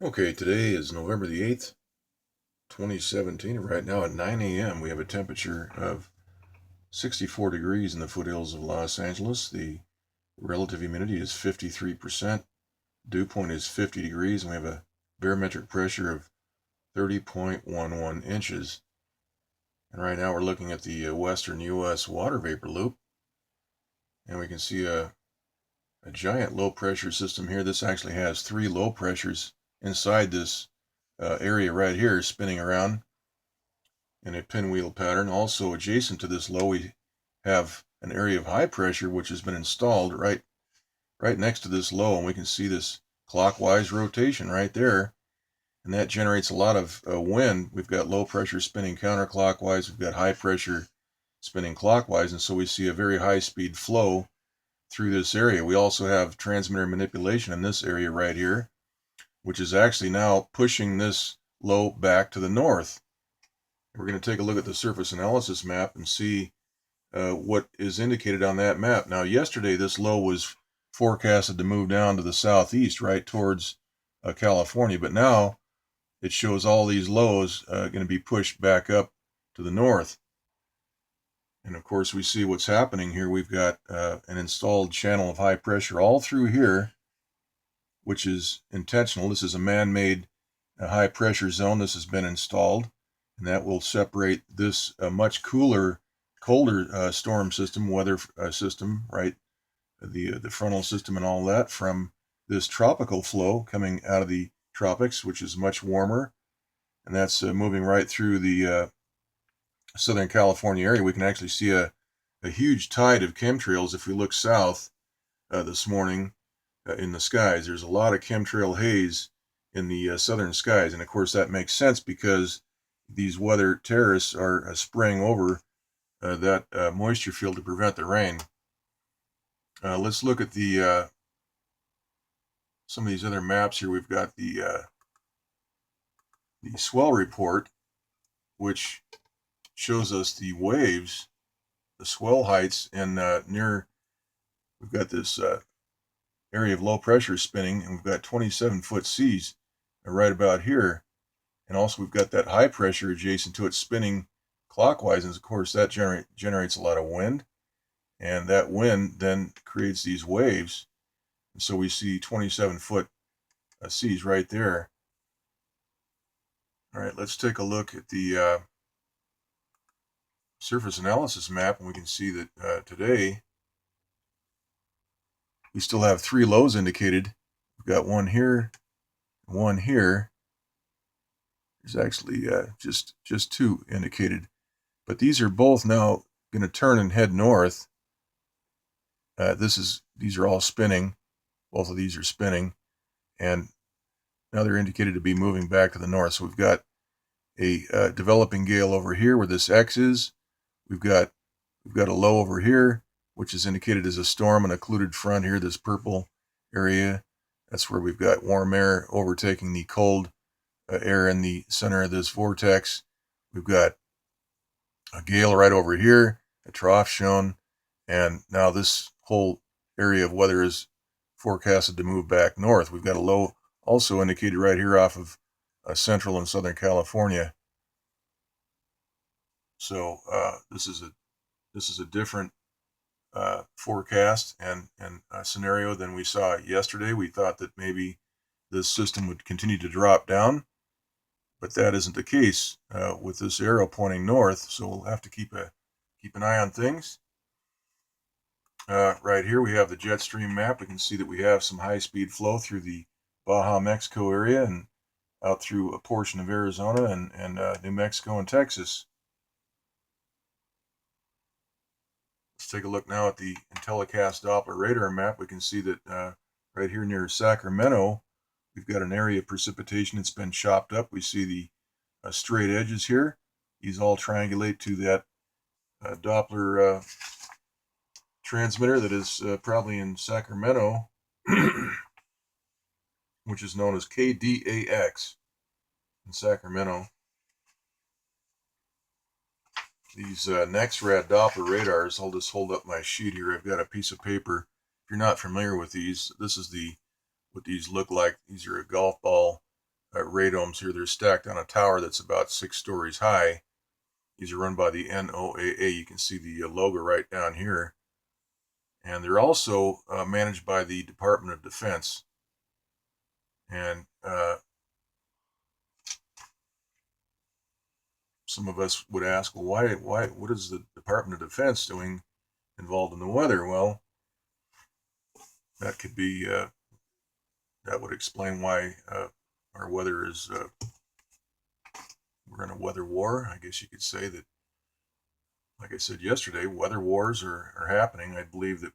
Okay, today is November the 8th, 2017. Right now at 9 a.m. we have a temperature of 64 degrees in the foothills of Los Angeles. The relative humidity is 53%. Dew point is 50 degrees, and we have a barometric pressure of 30.11 inches. And right now we're looking at the western U.S. water vapor loop, and we can see a giant low pressure system here. This actually has three low pressures inside this area right here spinning around in a pinwheel pattern. Also adjacent to this low, we have an area of high pressure which has been installed right next to this low, and we can see this clockwise rotation right there, and that generates a lot of wind. We've got low pressure spinning counterclockwise, we've got high pressure spinning clockwise, and so we see a very high speed flow through this area. We also have transmitter manipulation in this area right here, which is actually now pushing this low back to the north. We're going to take a look at the surface analysis map and see what is indicated on that map. Now, yesterday this low was forecasted to move down to the southeast, right towards California, but now it shows all these lows going to be pushed back up to the north. And of course, we see what's happening here. We've got an installed channel of high pressure all through here, which is intentional. This is a man-made high pressure zone. This has been installed, and that will separate this much colder storm system, weather system, right? The frontal system and all that from this tropical flow coming out of the tropics, which is much warmer, and that's moving right through the Southern California area. We can actually see a huge tide of chemtrails if we look south this morning in the skies. There's a lot of chemtrail haze in the southern skies, and of course that makes sense because these weather terrorists are spraying over that moisture field to prevent the rain. Let's look at the some of these other maps here. We've got the Swell report, which shows us the waves, the swell heights, and near. We've got this area of low pressure spinning, and we've got 27-foot seas right about here. And also we've got that high pressure adjacent to it spinning clockwise, and of course that generates a lot of wind, and that wind then creates these waves. And so we see 27-foot seas right there. All right, let's take a look at the surface analysis map, and we can see that today we still have three lows indicated. We've got one here, one here. There's actually just two indicated, but these are both now going to turn and head north. These are all spinning. Both of these are spinning, and now they're indicated to be moving back to the north. So we've got a developing gale over here where this X is. We've got a low over here, which is indicated as a storm, an occluded front here, this purple area. That's where we've got warm air overtaking the cold air in the center of this vortex. We've got a gale right over here, a trough shown, and now this whole area of weather is forecasted to move back north. We've got a low also indicated right here off of central and southern California. So this is a different forecast and scenario than we saw yesterday. We thought that maybe this system would continue to drop down, but that isn't the case with this arrow pointing north. So we'll have to keep an eye on things. Right here we have the jet stream map. We can see that we have some high-speed flow through the Baja, Mexico area and out through a portion of Arizona and New Mexico and Texas. Let's take a look now at the IntelliCast Doppler radar map. We can see that right here near Sacramento, we've got an area of precipitation that's been chopped up. We see the straight edges here. These all triangulate to that Doppler transmitter that is probably in Sacramento, which is known as KDAX in Sacramento. These NEXRAD Doppler radars, I'll just hold up my sheet here. I've got a piece of paper. If you're not familiar with these, this is what these look like. These are a golf ball radomes here. They're stacked on a tower that's about 6 stories high. These are run by the NOAA. You can see the logo right down here. And they're also managed by the Department of Defense. And some of us would ask, well, what is the Department of Defense doing involved in the weather? Well, that could be, that would explain why our weather is, we're in a weather war. I guess you could say that, like I said yesterday, weather wars are happening. I believe that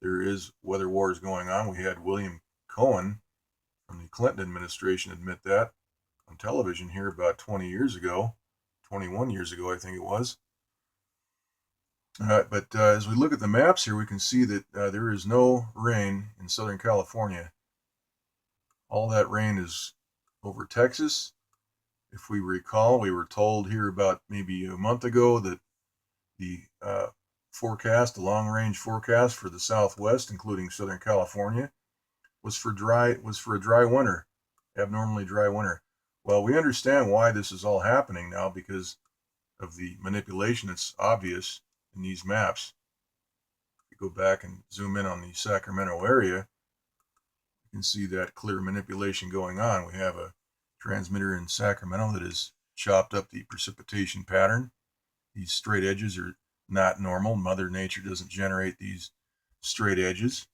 there is weather wars going on. We had William Cohen from the Clinton administration admit that on television here about 20 years ago, 21 years ago, I think it was. But as we look at the maps here, we can see that there is no rain in Southern California. All that rain is over Texas. If we recall, we were told here about maybe a month ago that the forecast, the long-range forecast for the Southwest, including Southern California, was for a dry winter, abnormally dry winter. Well, we understand why this is all happening now because of the manipulation that's obvious in these maps. If you go back and zoom in on the Sacramento area, you can see that clear manipulation going on. We have a transmitter in Sacramento that has chopped up the precipitation pattern. These straight edges are not normal. Mother Nature doesn't generate these straight edges,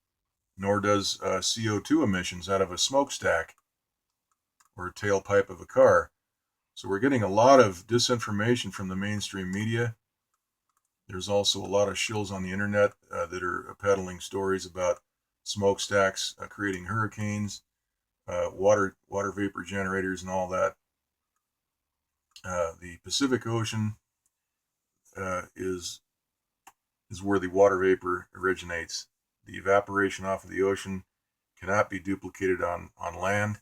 nor does CO2 emissions out of a smokestack or a tailpipe of a car. So we're getting a lot of disinformation from the mainstream media. There's also a lot of shills on the internet that are peddling stories about smokestacks creating hurricanes, water vapor generators, and all that. The Pacific Ocean is where the water vapor originates. The evaporation off of the ocean cannot be duplicated on land.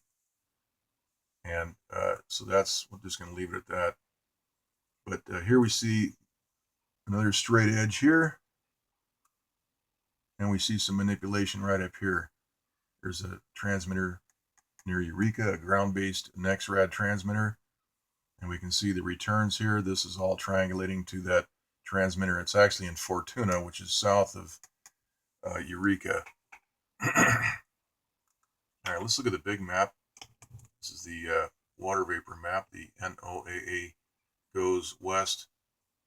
And so we're just going to leave it at that. But here we see another straight edge here. And we see some manipulation right up here. There's a transmitter near Eureka, a ground-based NEXRAD transmitter. And we can see the returns here. This is all triangulating to that transmitter. It's actually in Fortuna, which is south of Eureka. All right, let's look at the big map. This is the water vapor map. The NOAA goes west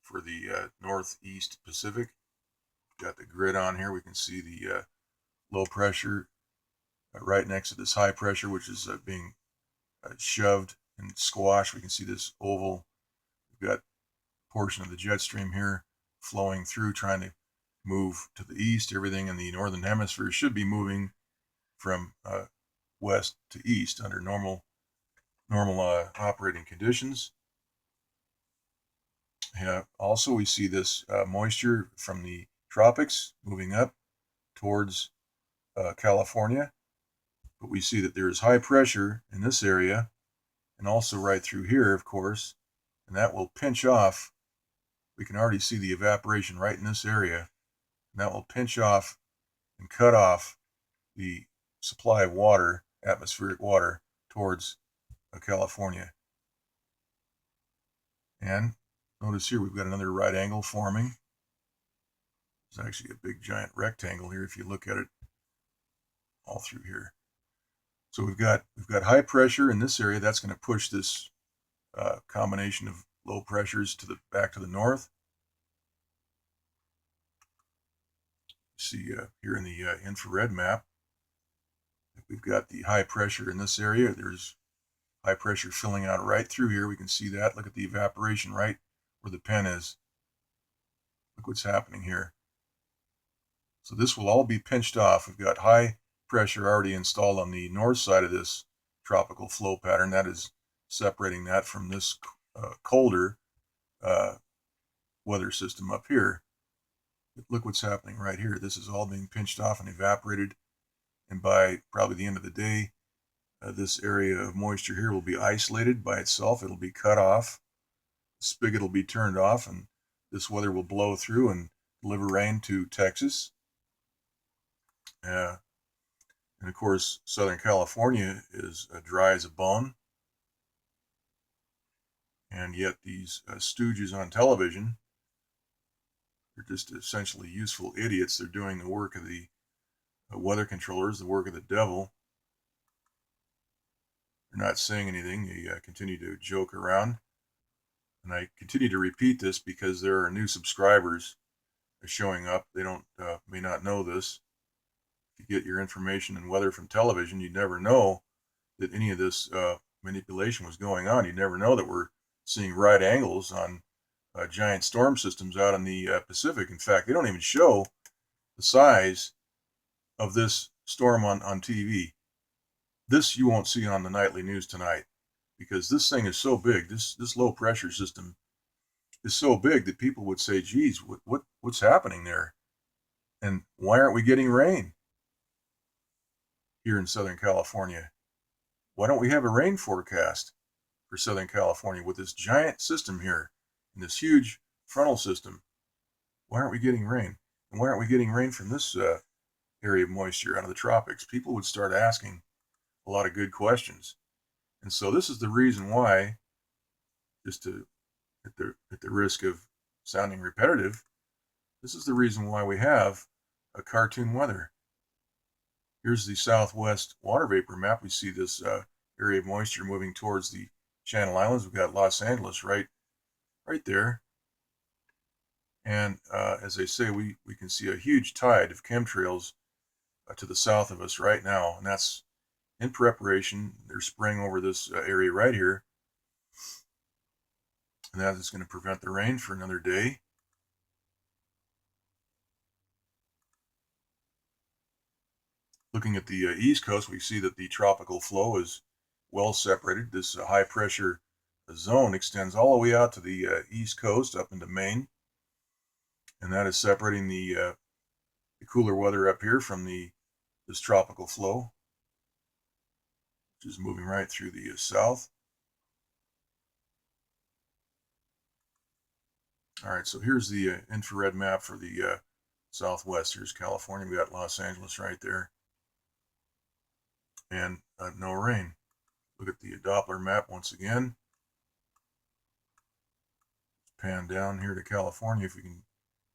for the northeast Pacific. Got the grid on here. We can see the low pressure right next to this high pressure, which is being shoved and squashed. We can see this oval. We've got a portion of the jet stream here flowing through, trying to move to the east. Everything in the northern hemisphere should be moving from west to east under normal operating conditions. Also, we see this moisture from the tropics moving up towards California. But we see that there is high pressure in this area and also right through here, of course, and that will pinch off. We can already see the evaporation right in this area, and that will pinch off and cut off the supply of water, atmospheric water, towards California. And notice here we've got another right angle forming. There's actually a big giant rectangle here if you look at it all through here. So we've got high pressure in this area. That's going to push this combination of low pressures back to the north. See here in the infrared map, we've got the high pressure in this area. There's high pressure filling out right through here. We can see that. Look at the evaporation right where the pen is. Look what's happening here. So this will all be pinched off. We've got high pressure already installed on the north side of this tropical flow pattern. That is separating that from this colder weather system up here. Look what's happening right here. This is all being pinched off and evaporated. And by probably the end of the day, this area of moisture here will be isolated by itself. It'll be cut off. The spigot will be turned off, and this weather will blow through and deliver rain to Texas. And of course, Southern California is dry as a bone. And yet these stooges on television, they're just essentially useful idiots. They're doing the work of the weather controllers, the work of the devil. They're not saying anything. They continue to joke around. And I continue to repeat this because there are new subscribers showing up. They don't may not know this. If you get your information and weather from television, you'd never know that any of this manipulation was going on. You'd never know that we're seeing right angles on giant storm systems out in the Pacific. In fact, they don't even show the size of this storm on TV. This you won't see on the nightly news tonight, because this thing is so big. This low pressure system is so big that people would say, geez, what's happening there? And why aren't we getting rain here in Southern California? Why don't we have a rain forecast for Southern California with this giant system here and this huge frontal system? Why aren't we getting rain? And why aren't we getting rain from this area of moisture out of the tropics? People would start asking a lot of good questions. And so this is the reason why, just to at the risk of sounding repetitive, this is the reason why we have a cartoon weather. Here's the southwest water vapor map. We see this area of moisture moving towards the Channel Islands. We've got Los Angeles right there. And as I say, we can see a huge tide of chemtrails to the south of us right now. And that's in preparation. They're spraying over this area right here. And that is going to prevent the rain for another day. Looking at the East Coast, we see that the tropical flow is well separated. This high pressure zone extends all the way out to the East Coast up into Maine. And that is separating the cooler weather up here from this tropical flow, which is moving right through the south. All right, so here's the infrared map for the southwest. Here's California. We got Los Angeles right there. And no rain. Look at the Doppler map once again. Pan down here to California if we can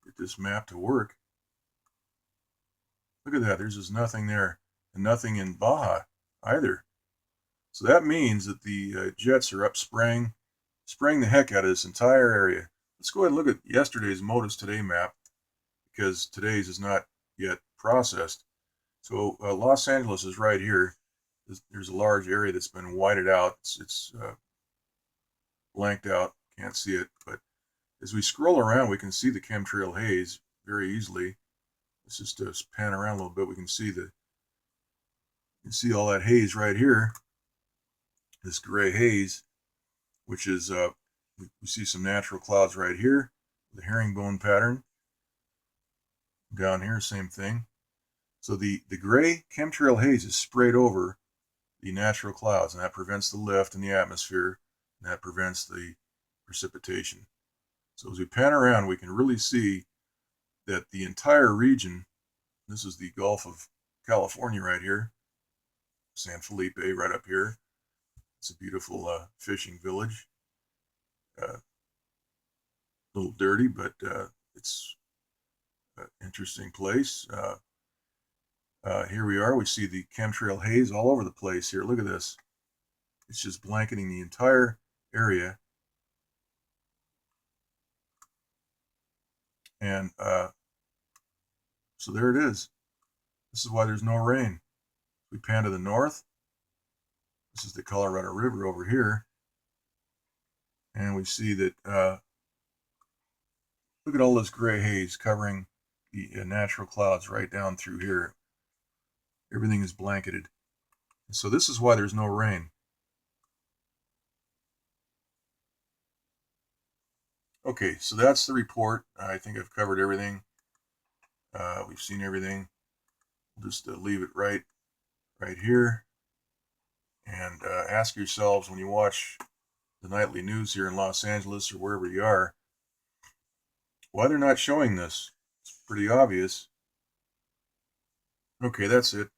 get this map to work. Look at that. There's just nothing there, and nothing in Baja either. So that means that the jets are up spraying the heck out of this entire area. Let's go ahead and look at yesterday's MODIS Today map, because today's is not yet processed. So Los Angeles is right here. There's a large area that's been whited out. It's blanked out. Can't see it. But as we scroll around, we can see the chemtrail haze very easily. Let's just pan around a little bit. We can see all that haze right here. This gray haze, which is we see some natural clouds right here. The herringbone pattern. Down here, same thing. So the gray chemtrail haze is sprayed over the natural clouds, and that prevents the lift in the atmosphere, and that prevents the precipitation. So as we pan around, we can really see that the entire region, this is the Gulf of California right here, San Felipe right up here. It's a beautiful fishing village. A little dirty, but it's an interesting place. Here we are. We see the chemtrail haze all over the place here. Look at this. It's just blanketing the entire area. And so there it is. This is why there's no rain. We pan to the north. This is the Colorado River over here. And we see that, look at all this gray haze covering the natural clouds right down through here. Everything is blanketed. And so this is why there's no rain. Okay, so that's the report. I think I've covered everything. We've seen everything. We'll just leave it right here. And ask yourselves when you watch the nightly news here in Los Angeles or wherever you are, why they're not showing this. It's pretty obvious. Okay, that's it.